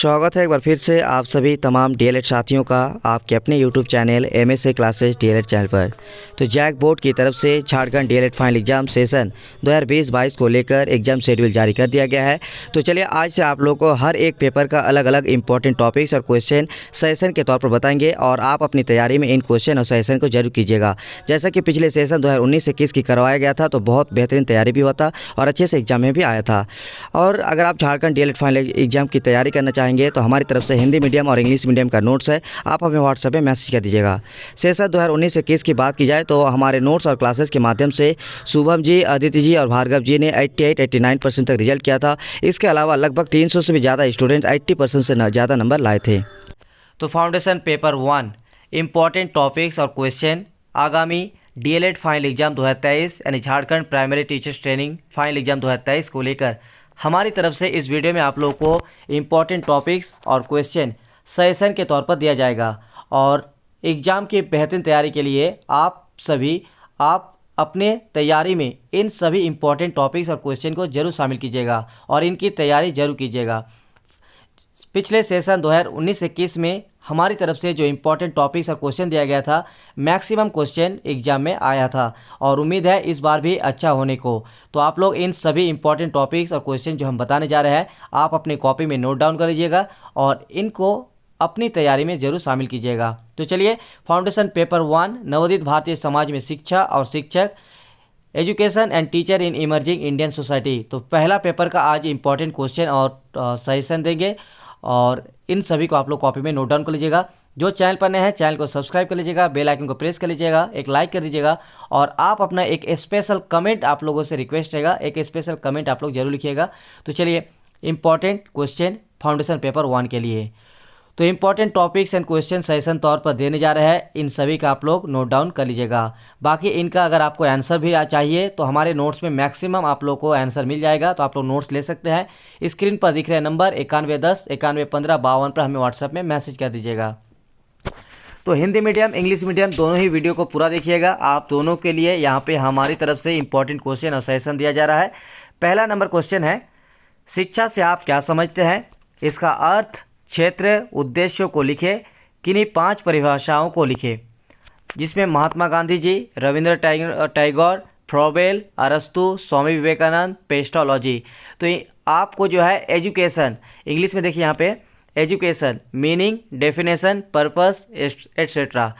स्वागत है एक बार फिर से आप सभी तमाम डीएलएड साथियों का आपके अपने YouTube channel MSA classes DElEd channel पर। तो जैक बोर्ड की तरफ से Jharkhand DElEd final exam session 2020-22 को लेकर एग्जाम शेड्यूल जारी कर दिया गया है। तो चलिए आज से आप लोगों को हर एक पेपर का अलग अलग इंपॉर्टेंट टॉपिक्स और क्वेश्चन सजेशन के तौर पर बताएंगे और आप अपनी तैयारी में इन क्वेश्चन और सजेशन को जरूर कीजिएगा। जैसा कि पिछले सेशन 2019-21 की करवाया गया था तो बहुत बेहतरीन तैयारी भी हुआ था और अच्छे से एग्जाम में भी आया था। और अगर आप झारखंड डीएलएड फाइनल एग्जाम की तैयारी करना चाहेंगे तो हमारी तरफ से हिंदी मीडियम और इंग्लिश मीडियम का नोट्स है, आप हमें व्हाट्सएप में मैसेज कर दीजिएगा। सेशन 2019-21 की बात की जाए तो हमारे नोट्स और क्लासेस के माध्यम से शुभम जी, अदिति जी और भार्गव जी ने 88-89% तक रिजल्ट किया था। इसके अलावा लगभग 300 से भी ज़्यादा स्टूडेंट 80% से ज़्यादा नंबर लाए थे। तो फाउंडेशन पेपर 1 इम्पॉर्टेंट टॉपिक्स और क्वेश्चन आगामी डीएलएड फाइनल एग्जाम 2023 यानी Jharkhand primary teachers training final exam 2023 को लेकर हमारी तरफ से इस वीडियो में आप लोगों को इम्पॉर्टेंट टॉपिक्स और क्वेश्चन सजेशन के तौर पर दिया जाएगा। और एग्ज़ाम की बेहतरीन तैयारी के लिए आप अपने तैयारी में इन सभी इम्पॉर्टेंट टॉपिक्स और क्वेश्चन को जरूर शामिल कीजिएगा और इनकी तैयारी जरूर कीजिएगा। पिछले सेशन 2019-21 में हमारी तरफ से जो इम्पोर्टेंट टॉपिक्स और क्वेश्चन दिया गया था, मैक्सिमम क्वेश्चन एग्जाम में आया था और उम्मीद है इस बार भी अच्छा होने को। तो आप लोग इन सभी इम्पोर्टेंट टॉपिक्स और क्वेश्चन जो हम बताने जा रहे हैं आप अपनी कॉपी में नोट डाउन कर लीजिएगा और इनको अपनी तैयारी में जरूर शामिल कीजिएगा। तो चलिए फाउंडेशन पेपर 1 नवोदित भारतीय समाज में शिक्षा और शिक्षक, education and teacher in emerging Indian society. तो पहला पेपर का आज इम्पॉर्टेंट क्वेश्चन और सजेशन देंगे और इन सभी को आप लोग कॉपी में नोट डाउन कर लीजिएगा। जो चैनल पर नए हैं चैनल को सब्सक्राइब कर लीजिएगा, बेल आइकन को प्रेस कर लीजिएगा, एक लाइक कर दीजिएगा और आप अपना एक स्पेशल कमेंट, आप लोगों से रिक्वेस्ट रहेगा एक स्पेशल कमेंट आप लोग जरूर लिखिएगा। तो चलिए इम्पॉर्टेंट क्वेश्चन फाउंडेशन पेपर 1 के लिए तो important topics and question suggestion तौर पर देने जा रहे हैं, इन सभी का आप लोग नोट डाउन कर लीजिएगा। बाकी इनका अगर आपको आंसर भी चाहिए तो हमारे नोट्स में मैक्सिमम आप लोग को आंसर मिल जाएगा, तो आप लोग नोट्स ले सकते हैं। स्क्रीन पर दिख रहे नंबर 9110 9115 52 पर हमें व्हाट्सएप में मैसेज कर दीजिएगा। तो हिंदी मीडियम इंग्लिश मीडियम दोनों ही वीडियो को पूरा देखिएगा। आप दोनों के लिए यहाँ पे हमारी तरफ से इंपॉर्टेंट क्वेश्चन और सजेशन दिया जा रहा है। पहला नंबर क्वेश्चन है, शिक्षा से आप क्या समझते हैं? इसका अर्थ, क्षेत्र, उद्देश्यों को लिखे, किन्हीं 5 परिभाषाओं को लिखे, जिसमें महात्मा गांधी जी, रविंद्र टैगोर, फ्रोबेल, अरस्तु, स्वामी विवेकानंद, पेस्टोलॉजी। तो आपको जो है एजुकेशन, इंग्लिश में देखिए यहाँ पे education, meaning, definition, purpose etcetera,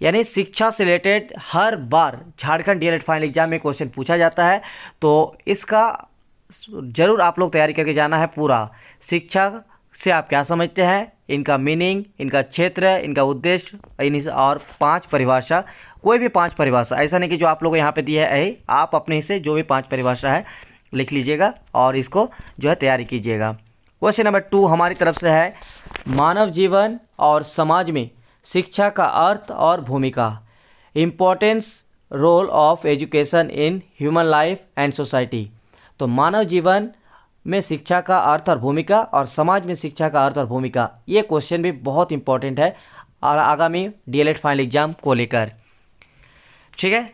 यानी शिक्षा से रिलेटेड हर बार झारखंड डीएलएड फाइनल एग्जाम में क्वेश्चन पूछा जाता है। तो इसका जरूर आप लोग तैयारी करके जाना है पूरा। शिक्षा से आप क्या समझते हैं, इनका मीनिंग, इनका क्षेत्र, इनका उद्देश्य और 5 परिभाषा, कोई भी 5 परिभाषा, ऐसा नहीं कि जो आप लोगों को यहाँ पे दी है आप अपने हिस्से जो भी 5 परिभाषा है लिख लीजिएगा और इसको जो है तैयारी कीजिएगा। क्वेश्चन नंबर 2 हमारी तरफ से है, मानव जीवन और समाज में शिक्षा का अर्थ और भूमिका, importance role of education in human life and society. तो मानव जीवन में शिक्षा का अर्थ और भूमिका और समाज में शिक्षा का अर्थ और भूमिका, ये क्वेश्चन भी बहुत इंपॉर्टेंट है और आगामी डीएलएड फाइनल एग्जाम को लेकर। ठीक है,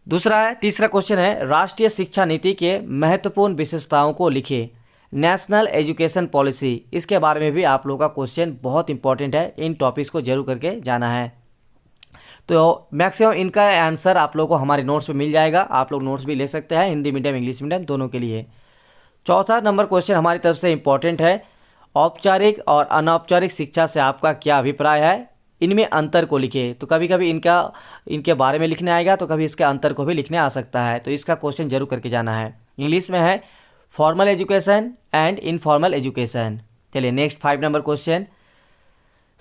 तीसरा क्वेश्चन है, राष्ट्रीय शिक्षा नीति के महत्वपूर्ण विशेषताओं को लिखे, नेशनल एजुकेशन पॉलिसी। इसके बारे में भी आप लोगों का क्वेश्चन बहुत इंपॉर्टेंट है, इन टॉपिक्स को जरूर करके जाना है। तो मैक्सिमम इनका आंसर आप लोगों को हमारे नोट्स में मिल जाएगा, आप लोग नोट्स भी ले सकते हैं हिंदी मीडियम इंग्लिश मीडियम दोनों के लिए। चौथा नंबर क्वेश्चन हमारी तरफ से इंपॉर्टेंट है, औपचारिक और अनौपचारिक शिक्षा से आपका क्या अभिप्राय है, इनमें अंतर को लिखे। तो कभी कभी इनके बारे में लिखने आएगा तो कभी इसके अंतर को भी लिखने आ सकता है, तो इसका क्वेश्चन जरूर करके जाना है। इंग्लिश में है formal education and informal education. चलिए नेक्स्ट 5 नंबर क्वेश्चन,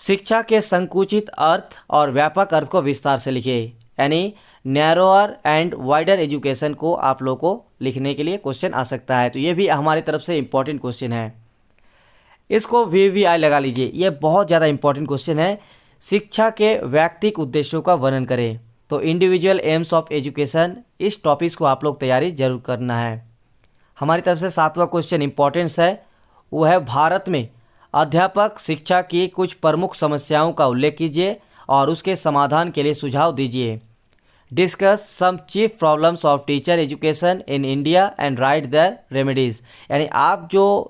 शिक्षा के संकुचित अर्थ और व्यापक अर्थ को विस्तार से लिखे, यानी नैरोअर एंड वाइडर एजुकेशन को आप लोग को लिखने के लिए क्वेश्चन आ सकता है। तो ये भी हमारी तरफ से इंपॉर्टेंट क्वेश्चन है, इसको VVI लगा लीजिए, ये बहुत ज़्यादा इंपॉर्टेंट क्वेश्चन है। शिक्षा के व्यक्तिगत उद्देश्यों का वर्णन करें, तो इंडिविजुअल एम्स ऑफ एजुकेशन, इस टॉपिक्स को आप लोग तैयारी जरूर करना है। हमारी तरफ से 7वां क्वेश्चन इंपॉर्टेंस है, वो है, भारत में अध्यापक शिक्षा की कुछ प्रमुख समस्याओं का उल्लेख कीजिए और उसके समाधान के लिए सुझाव दीजिए। Discuss some chief problems of teacher education in India and write their remedies, यानी आप जो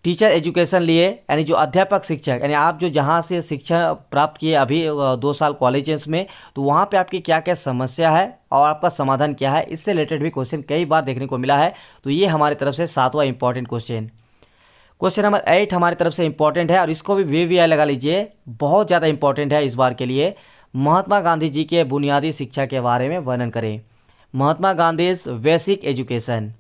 टीचर एजुकेशन लिए, यानी जो अध्यापक शिक्षक, यानी आप जो जहाँ से शिक्षा प्राप्त किए अभी 2 साल कॉलेजेस में, तो वहाँ पे आपकी क्या क्या समस्या है और आपका समाधान क्या है, इससे रिलेटेड भी क्वेश्चन कई बार देखने को मिला है। तो ये हमारी तरफ से 7वां इंपॉर्टेंट क्वेश्चन। क्वेश्चन नंबर 8 हमारी तरफ से इंपॉर्टेंट है और इसको भी VVI लगा लीजिए, बहुत ज़्यादा इंपॉर्टेंट है इस बार के लिए। महात्मा गांधी जी के बुनियादी शिक्षा के बारे में वर्णन करें। Mahatma Gandhi's basic education.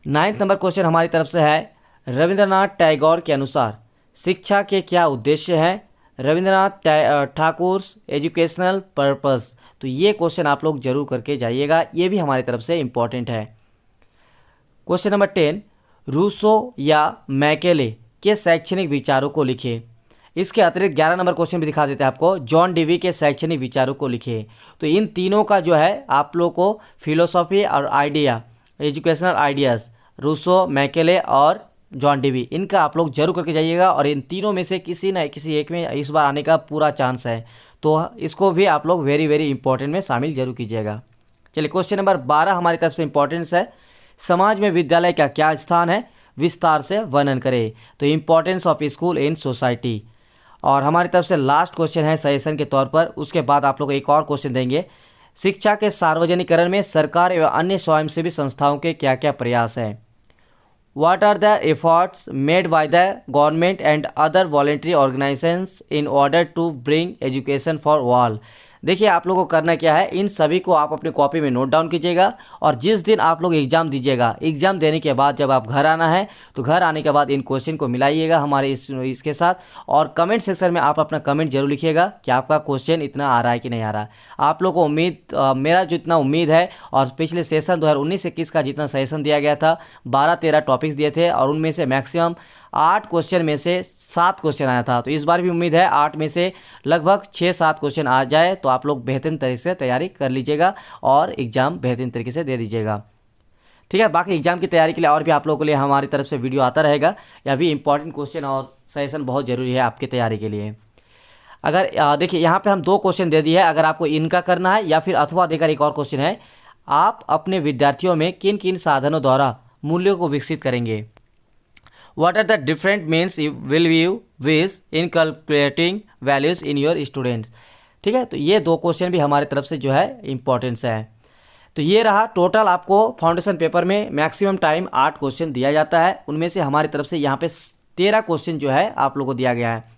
9th number question हमारी तरफ से है, रविंद्रनाथ टैगोर के अनुसार शिक्षा के क्या उद्देश्य हैं? Rabindranath Thakur educational purpose. तो ये क्वेश्चन आप लोग जरूर करके जाइएगा, ये भी हमारी तरफ से इंपॉर्टेंट है। क्वेश्चन नंबर 10, रूसो या मैकेले के शैक्षणिक विचारों को लिखे। इसके अतिरिक्त 11 नंबर क्वेश्चन भी दिखा देते हैं आपको, जॉन डीवी के शैक्षणिक विचारों को लिखे। तो इन तीनों का जो है आप लोग को फिलोसॉफी और idea, educational ideas, Rousseau, Macaulay और जॉन डीवी, इनका आप लोग जरूर करके जाइएगा और इन तीनों में से किसी न किसी एक में इस बार आने का पूरा चांस है। तो इसको भी आप लोग वेरी वेरी इंपॉर्टेंट में शामिल जरूर कीजिएगा। चलिए क्वेश्चन नंबर 12 हमारी तरफ से इंपॉर्टेंस है, समाज में विद्यालय का क्या स्थान है, विस्तार से वर्णन करें। तो importance of school in society. और हमारी तरफ से लास्ट क्वेश्चन है सजेशन के तौर पर, उसके बाद आप लोग एक और क्वेश्चन देंगे, शिक्षा के सार्वजनिकरण में सरकार एवं अन्य स्वयंसेवी संस्थाओं के क्या क्या प्रयास हैं। What are the efforts made by the government and other voluntary organizations in order to bring education for all? देखिए आप लोगों को करना क्या है, इन सभी को आप अपनी कॉपी में नोट डाउन कीजिएगा और जिस दिन आप लोग एग्ज़ाम दीजिएगा, एग्ज़ाम देने के बाद जब आप घर आना है तो घर आने के बाद इन क्वेश्चन को मिलाइएगा हमारे इसके साथ और कमेंट सेक्शन में आप अपना कमेंट जरूर लिखिएगा कि आपका क्वेश्चन इतना आ रहा है कि नहीं आ रहा। आप लोग को मेरा जितना उम्मीद है और पिछले सेशन 2019-21 का जितना सेशन दिया गया था, 12-13 टॉपिक्स दिए थे और उनमें से मैक्सिमम 8 क्वेश्चन में से 7 क्वेश्चन आया था। तो इस बार भी उम्मीद है 8 में से लगभग 6-7 क्वेश्चन आ जाए तो आप लोग बेहतरीन तरीके से तैयारी कर लीजिएगा और एग्ज़ाम बेहतरीन तरीके से दे दीजिएगा। ठीक है, बाकी एग्जाम की तैयारी के लिए और भी आप लोगों के लिए हमारी तरफ से वीडियो आता रहेगा। यह भी इंपॉर्टेंट क्वेश्चन और सजेशन बहुत ज़रूरी है आपकी तैयारी के लिए। अगर देखिए यहाँ पे हम 2 क्वेश्चन दे दिए है, अगर आपको इनका करना है या फिर अथवा देकर एक और क्वेश्चन है, आप अपने विद्यार्थियों में किन किन साधनों द्वारा मूल्यों को विकसित करेंगे। What are the different means will you use in calculating values in your students? ठीक है, तो ये 2 क्वेश्चन भी हमारी तरफ से जो है इंपॉर्टेंस है। तो ये रहा टोटल, आपको फाउंडेशन पेपर में मैक्सिमम टाइम 8 क्वेश्चन दिया जाता है, उनमें से हमारी तरफ से यहाँ पे 13 क्वेश्चन जो है आप लोगों को दिया गया है।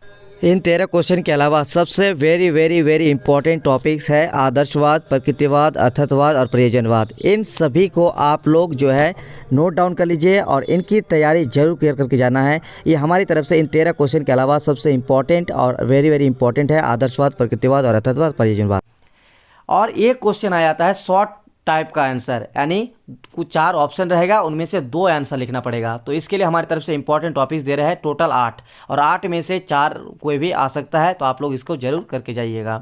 इन 13 क्वेश्चन के अलावा सबसे very very very important topics है आदर्शवाद, प्रकृतिवाद, अर्थत्ववाद और प्रयोजनवाद। इन सभी को आप लोग जो है नोट डाउन कर लीजिए और इनकी तैयारी जरूर क्लियर करके जाना है। ये हमारी तरफ से इन 13 क्वेश्चन के अलावा सबसे इंपॉर्टेंट और वेरी वेरी इंपॉर्टेंट है आदर्शवाद, प्रकृतिवाद और अर्थत्ववाद, प्रयोजनवाद। और एक क्वेश्चन आ जाता है शॉर्ट टाइप का आंसर, यानी कुछ 4 ऑप्शन रहेगा, उनमें से 2 आंसर लिखना पड़ेगा। तो इसके लिए हमारी तरफ से इंपॉर्टेंट टॉपिक्स दे रहे हैं टोटल 8 और 8 में से 4 कोई भी आ सकता है, तो आप लोग इसको जरूर करके जाइएगा।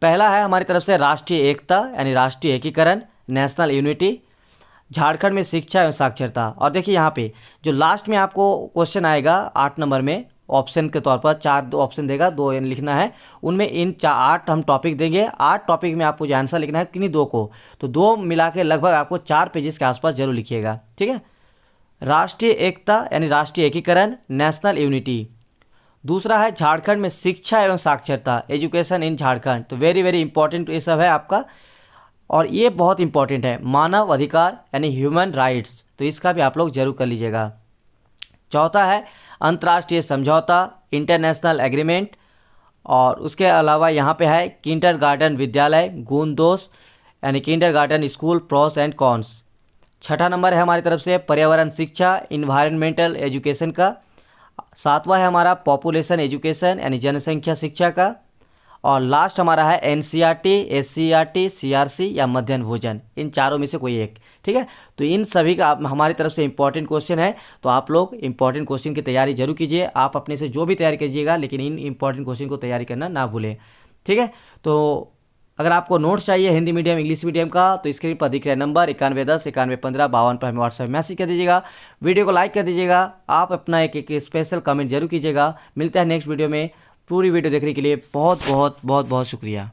पहला है हमारी तरफ से राष्ट्रीय एकता यानी राष्ट्रीय एकीकरण, नेशनल यूनिटी, झारखंड में शिक्षा एवं साक्षरता। और देखिए यहाँ पे जो लास्ट में आपको क्वेश्चन आएगा 8 नंबर में, ऑप्शन के तौर पर 4 ऑप्शन देगा, 2 लिखना है, उनमें इन 8 हम टॉपिक देंगे। 8 टॉपिक में आपको जो आंसर लिखना है किन्हीं 2 को, तो 2 मिला के लगभग आपको 4 पेजेस के आसपास जरूर लिखिएगा। ठीक है, राष्ट्रीय एकता यानी राष्ट्रीय एकीकरण, नेशनल यूनिटी। दूसरा है झारखंड में शिक्षा एवं साक्षरता, एजुकेशन इन झारखंड। तो वेरी वेरी इंपॉर्टेंट ये सब है आपका, और ये बहुत इंपॉर्टेंट है मानव अधिकार यानी ह्यूमन राइट्स, तो इसका भी आप लोग जरूर कर लीजिएगा। चौथा है अंतर्राष्ट्रीय समझौता, इंटरनेशनल एग्रीमेंट, और उसके अलावा यहाँ पे है किंडरगार्टन विद्यालय, गुण दोष यानी kindergarten school, pros and cons. छठा नंबर है हमारी तरफ से पर्यावरण शिक्षा, इन्वायरमेंटल एजुकेशन का। 7वां है हमारा पॉपुलेशन एजुकेशन यानी जनसंख्या शिक्षा का। और लास्ट हमारा है NCERT, SCERT, CRC या मध्याह्न भोजन, इन चारों में से कोई एक। ठीक है, तो इन सभी का हमारी तरफ से इंपॉर्टेंट क्वेश्चन है, तो आप लोग इंपॉर्टेंट क्वेश्चन की तैयारी जरूर कीजिए। आप अपने से जो भी तैयारी कीजिएगा, लेकिन इन इंपॉर्टेंट क्वेश्चन को तैयारी करना ना भूलें। ठीक है, तो अगर आपको नोट्स चाहिए हिंदी मीडियम, इंग्लिश मीडियम का, तो स्क्रीन पर दिख रहा है नंबर 9110 9115 52 पर हमें व्हाट्सएप मैसेज कर दीजिएगा। वीडियो को लाइक कर दीजिएगा, आप अपना एक स्पेशल कमेंट जरूर कीजिएगा। मिलता है नेक्स्ट वीडियो में। पूरी वीडियो देखने के लिए बहुत बहुत बहुत बहुत शुक्रिया।